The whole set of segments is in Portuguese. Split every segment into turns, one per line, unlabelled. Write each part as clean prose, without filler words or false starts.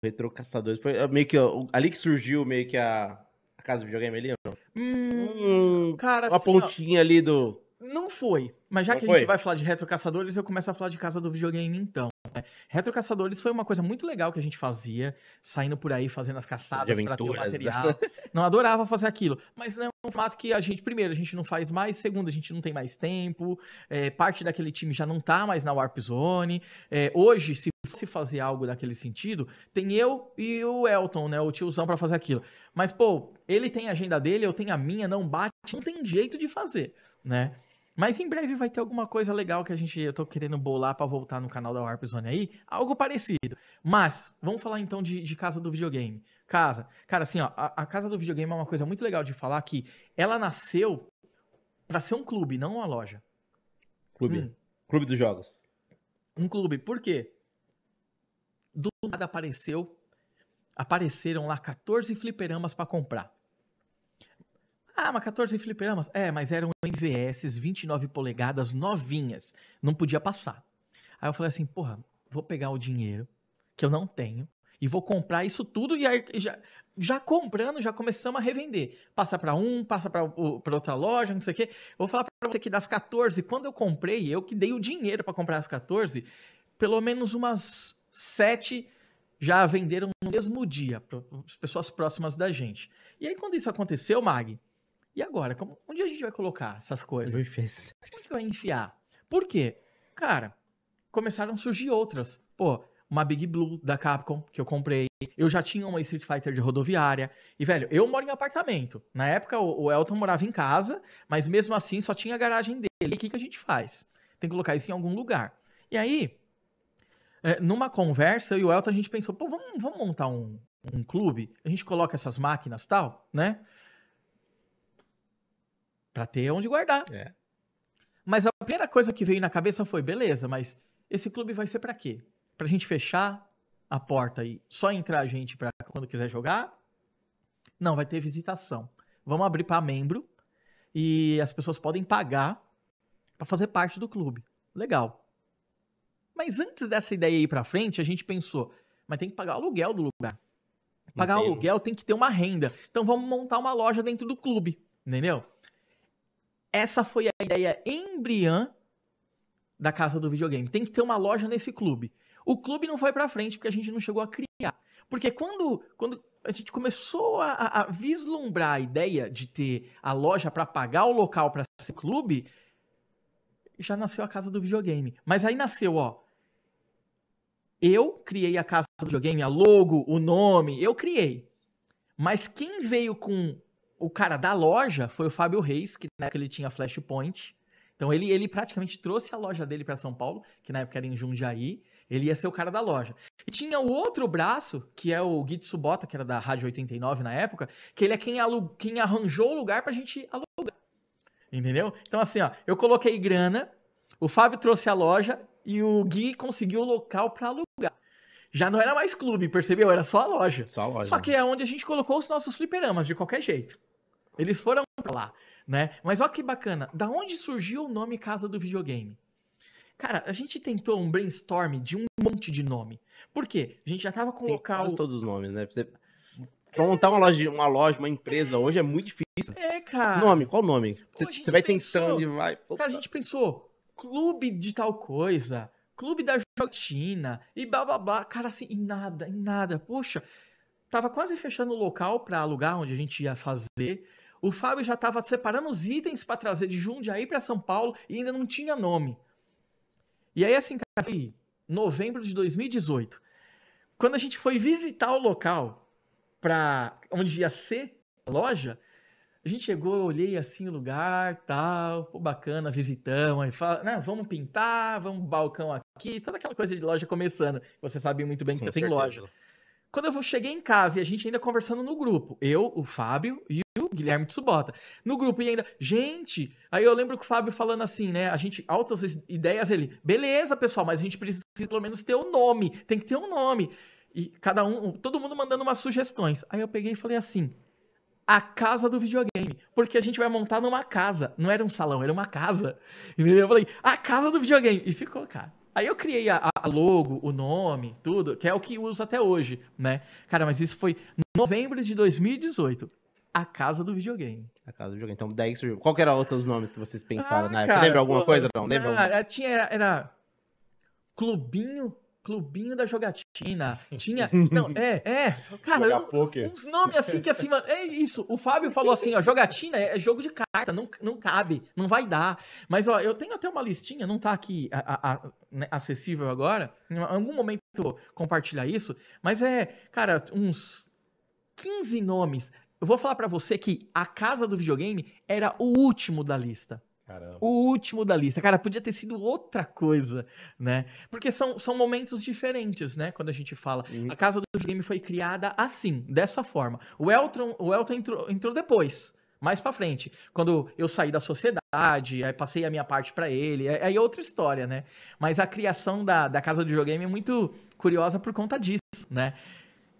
Retro Caçadores. Foi meio que ali que surgiu meio que a casa do videogame ali, ou não?
Cara,
uma
assim,
pontinha ali do...
não foi. Mas já
Não
que a
foi?
gente vai falar de Retro Caçadores, eu começo a falar de casa do videogame então. Retro Caçadores foi uma coisa muito legal que a gente fazia, saindo por aí fazendo as caçadas pra ter o
aventuras.
material. Não adorava fazer aquilo, mas não é um fato que a gente, primeiro, a gente não faz mais, segundo, a gente não tem mais tempo, parte daquele time já não tá mais na Warp Zone. Hoje, se fosse fazer algo daquele sentido, tem eu e o Elton, né, o tiozão pra fazer aquilo. Mas, pô, ele tem a agenda dele, eu tenho a minha, não bate, não tem jeito de fazer, né? Mas em breve vai ter alguma coisa legal que eu tô querendo bolar pra voltar no canal da Warp Zone aí, algo parecido. Mas, vamos falar então de casa do videogame. Cara, assim, ó, a casa do videogame é uma coisa muito legal de falar que ela nasceu pra ser um clube, não uma loja.
Clube. Clube dos jogos.
Um clube, por quê? Do nada apareceram lá 14 fliperamas pra comprar. Ah, mas 14 fliperamas? Mas eram MVS 29 polegadas novinhas. Não podia passar. Aí eu falei assim, porra, vou pegar o dinheiro que eu não tenho e vou comprar isso tudo e aí já comprando, já começamos a revender. Passa pra passa pra outra loja, não sei o quê. Eu vou falar pra você que das 14, quando eu comprei, eu que dei o dinheiro pra comprar as 14, pelo menos umas 7 já venderam no mesmo dia, para as pessoas próximas da gente. E aí quando isso aconteceu, Mag, e agora? Onde a gente vai colocar essas coisas? Onde que vai enfiar? Por quê? Cara, começaram a surgir outras. Pô, uma Big Blue da Capcom, que eu comprei. Eu já tinha uma Street Fighter de rodoviária. E, velho, eu moro em apartamento. Na época, o Elton morava em casa, mas mesmo assim só tinha a garagem dele. E o que a gente faz? Tem que colocar isso em algum lugar. E aí, numa conversa, eu e o Elton, a gente pensou, pô, vamos montar um clube? A gente coloca essas máquinas e tal, né? Pra ter onde guardar. Mas a primeira coisa que veio na cabeça foi, beleza, mas esse clube vai ser pra quê? Pra gente fechar a porta e só entrar a gente pra quando quiser jogar? Não, vai ter visitação. Vamos abrir pra membro e as pessoas podem pagar pra fazer parte do clube. Legal. Mas antes dessa ideia ir pra frente, a gente pensou, mas tem que pagar o aluguel do lugar. Pagar o aluguel tem que ter uma renda. Então vamos montar uma loja dentro do clube, entendeu? Essa foi a ideia embriã da casa do videogame. Tem que ter uma loja nesse clube. O clube não foi pra frente porque a gente não chegou a criar. Porque quando a gente começou a vislumbrar a ideia de ter a loja pra pagar o local pra ser clube, já nasceu a casa do videogame. Mas aí nasceu, ó. Eu criei a casa do videogame, a logo, o nome, eu criei. Mas quem veio com o cara da loja foi o Fábio Reis, que na época ele tinha Flashpoint. Então ele praticamente trouxe a loja dele para São Paulo, que na época era em Jundiaí. Ele ia ser o cara da loja. E tinha o outro braço, que é o Gui Tsubota, que era da Rádio 89 na época, que ele é quem arranjou o lugar pra gente alugar. Entendeu? Então assim, ó, eu coloquei grana, o Fábio trouxe a loja e o Gui conseguiu o local pra alugar. Já não era mais clube, percebeu? Era só a loja. Só que é onde a gente colocou os nossos fliperamas, de qualquer jeito. Eles foram pra lá, né? Mas olha que bacana. Da onde surgiu o nome Casa do Videogame? Cara, a gente tentou um brainstorm de um monte de nome. Por quê? A gente já tava com o local...
quase todos os nomes, né? Pra montar uma loja, uma empresa hoje é muito difícil.
Cara.
Nome, qual nome?
Pô,
você vai tentando e vai...
Cara, a gente pensou, clube de tal coisa, clube da jogatina, e blá blá blá. Cara, assim, em nada. Poxa, tava quase fechando o local pra alugar onde a gente ia fazer. O Fábio já tava separando os itens pra trazer de Jundiaí pra São Paulo e ainda não tinha nome. E aí, assim, cara, foi novembro de 2018. Quando a gente foi visitar o local pra onde ia ser a loja, a gente chegou, eu olhei assim o lugar, tal, pô, bacana, visitamos, aí fala, né, vamos pintar, vamos balcão aqui, toda aquela coisa de loja começando. Você sabe muito bem que você tem loja. Quando eu cheguei em casa e a gente ainda conversando no grupo, eu, o Fábio e o Guilherme Tsubota. No grupo e ainda, gente, aí eu lembro que o Fábio falando assim, né, a gente, altas ideias, ele, beleza, pessoal, mas a gente precisa pelo menos ter um nome, tem que ter um nome. E todo mundo mandando umas sugestões. Aí eu peguei e falei assim, a casa do videogame, porque a gente vai montar numa casa, não era um salão, era uma casa. E eu falei, a casa do videogame. E ficou, cara. Aí eu criei a logo, o nome, tudo, que é o que uso até hoje, né? Cara, mas isso foi em novembro de 2018. A Casa do Videogame.
A Casa do Videogame. Então, daí que surgiu. Qual que eram outros nomes que vocês pensaram na época? Você
Cara,
lembra alguma
pô,
coisa? Não, lembra?
era Clubinho da Jogatina. Tinha. Não, cara,
Jogar poker.
uns nomes assim que assim, mano. É isso. O Fábio falou assim, ó, jogatina é jogo de carta, não cabe, não vai dar. Mas, ó, eu tenho até uma listinha, não tá aqui né, acessível agora. Em algum momento eu vou compartilhar isso. Mas cara, uns 15 nomes. Eu vou falar pra você que a Casa do Videogame era o último da lista.
Caramba.
O último da lista. Cara, podia ter sido outra coisa, né? Porque são momentos diferentes, né? Quando a gente fala. A Casa do Videogame foi criada assim, dessa forma. O Elton entrou depois, mais pra frente. Quando eu saí da sociedade, aí passei a minha parte pra ele. Aí é outra história, né? Mas a criação da Casa do Videogame é muito curiosa por conta disso, né?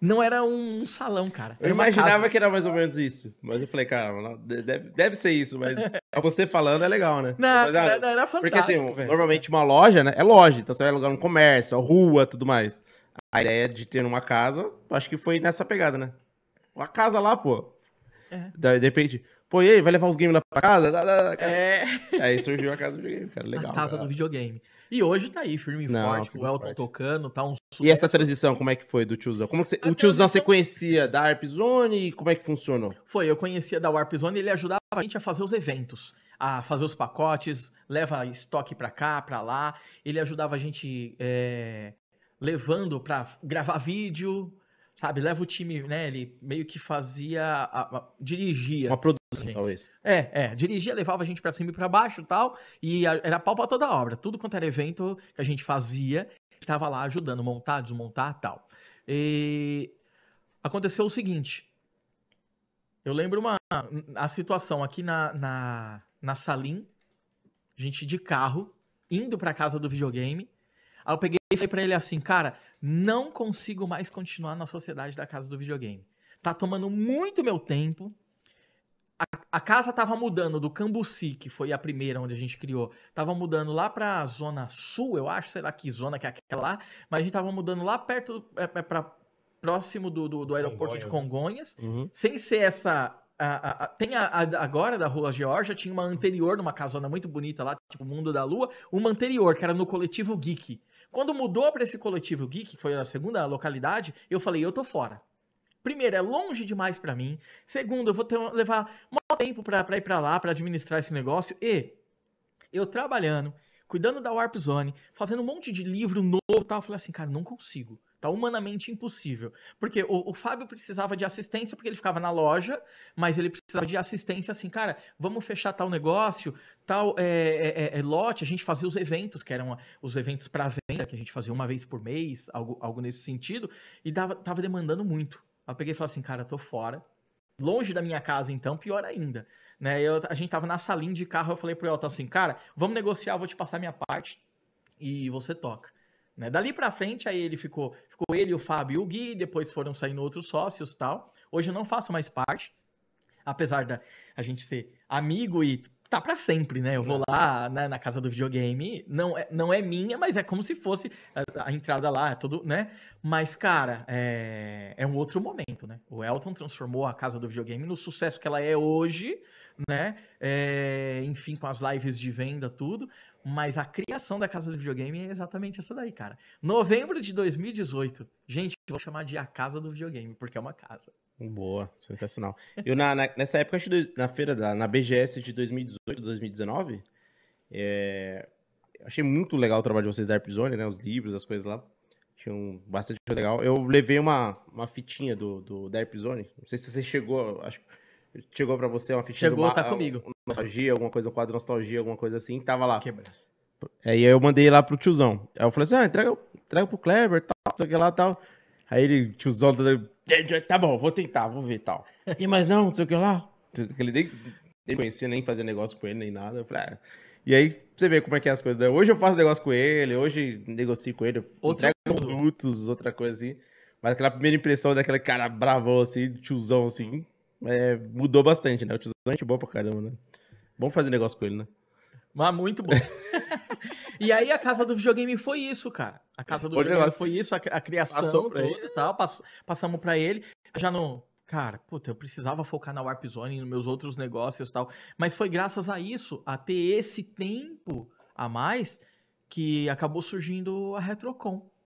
Não era um salão, cara.
Eu imaginava que era mais ou menos isso. Mas eu falei, cara, não, deve ser isso. Mas você falando é legal, né?
Não,
mas,
era fantástico.
Porque assim,
velho.
normalmente uma loja, né? É loja. Então você vai alugar um comércio, rua, tudo mais. A ideia de ter uma casa, acho que foi nessa pegada, né? Uma casa lá, pô. De repente, pô, e aí, vai levar os games lá pra casa? Aí surgiu a Casa do Videogame, cara. Legal.
A Casa
cara.
do Videogame. E hoje tá aí, firme e forte, o Elton
forte.
tocando, tá um sucesso.
E essa transição, como é que foi do tiozão? O tiozão você conhecia da Arp Zone e como é que funcionou?
Eu conhecia da Warp Zone, ele ajudava a gente a fazer os eventos, a fazer os pacotes, leva estoque pra cá, pra lá. Ele ajudava a gente levando pra gravar vídeo, sabe? Leva o time, né? Ele meio que fazia, dirigia.
Uma produção, talvez.
Dirigia, levava a gente pra cima e pra baixo e tal, e era pau pra toda a obra. Tudo quanto era evento que a gente fazia, ele tava lá ajudando, montar, desmontar e tal. E aconteceu o seguinte, eu lembro a situação aqui na Salim, a gente de carro, indo pra casa do videogame, aí eu peguei e falei pra ele assim, cara, não consigo mais continuar na sociedade da casa do videogame. Tá tomando muito meu tempo. A casa tava mudando do Cambuci, que foi a primeira onde a gente criou, tava mudando lá pra Zona Sul, eu acho, sei lá que zona que é aquela lá, mas a gente tava mudando lá perto, próximo do aeroporto de Congonhas, sem ser essa... tem agora da Rua Geórgia, tinha uma anterior, numa casona muito bonita lá, tipo Mundo da Lua, uma anterior, que era no Coletivo Geek. Quando mudou pra esse Coletivo Geek, que foi a segunda localidade, eu falei, eu tô fora. Primeiro, é longe demais pra mim. Segundo, eu vou levar muito tempo pra ir pra lá, pra administrar esse negócio. E eu trabalhando, cuidando da Warp Zone, fazendo um monte de livro novo e tal. Eu falei assim, cara, não consigo. Tá humanamente impossível. Porque o Fábio precisava de assistência, porque ele ficava na loja, mas ele precisava de assistência assim, cara, vamos fechar tal negócio, tal lote, a gente fazia os eventos, que eram os eventos pra venda, que a gente fazia uma vez por mês, algo nesse sentido, e tava demandando muito. Eu peguei e falei assim, cara, tô fora. Longe da minha casa, então, pior ainda. Né? A gente tava na salinha de carro, eu falei pro Elton assim, cara, vamos negociar, eu vou te passar minha parte e você toca. Né? Dali pra frente, aí ele ficou ele, o Fábio e o Gui, depois foram saindo outros sócios e tal. Hoje eu não faço mais parte, apesar da a gente ser amigo e tá pra sempre, né? Eu vou lá na casa do videogame, não é minha, mas é como se fosse a entrada lá, é tudo, né? Mas, cara, é um outro momento, né? O Elton transformou a casa do videogame no sucesso que ela é hoje, né? Enfim, com as lives de venda, tudo. Mas a criação da casa do videogame é exatamente essa daí, cara. Novembro de 2018. Gente, eu vou chamar de a casa do videogame, porque é uma casa.
Boa, sensacional. Eu, nessa época, acho que na feira, na BGS de 2018, 2019, achei muito legal o trabalho de vocês da Arp Zone, né? Os livros, as coisas lá. Tinham bastante coisa legal. Eu levei uma fitinha da Arp Zone. Não sei se você chegou, acho que chegou pra você uma fitinha.
Chegou, tá comigo.
Nostalgia, alguma coisa, um quadro nostalgia, alguma coisa assim, tava lá.
Quebra.
Aí eu mandei lá pro tiozão. Aí eu falei assim, entrega pro Kleber, tal, não sei o que lá, tal. Aí ele, tiozão, tá bom, vou tentar, vou ver, tal. Tem mais não sei o que lá. Ele nem conhecia, nem fazia negócio com ele, nem nada. Eu falei, E aí você vê como é que é as coisas. Né? Hoje eu faço negócio com ele, hoje negocio com ele, entrego produtos, outra coisa assim. Mas aquela primeira impressão daquele cara bravão, assim, tiozão, assim, mudou bastante, né? O tiozão é gente boa pra caramba, né? Vamos fazer negócio com ele, né?
Mas muito bom. E aí a casa do videogame foi isso, cara. A casa do videogame foi isso, a criação toda e tal. Passamos pra ele. Já não... Cara, puta, eu precisava focar na Warp Zone e nos meus outros negócios e tal. Mas foi graças a isso, a ter esse tempo a mais, que acabou surgindo a Retrocon.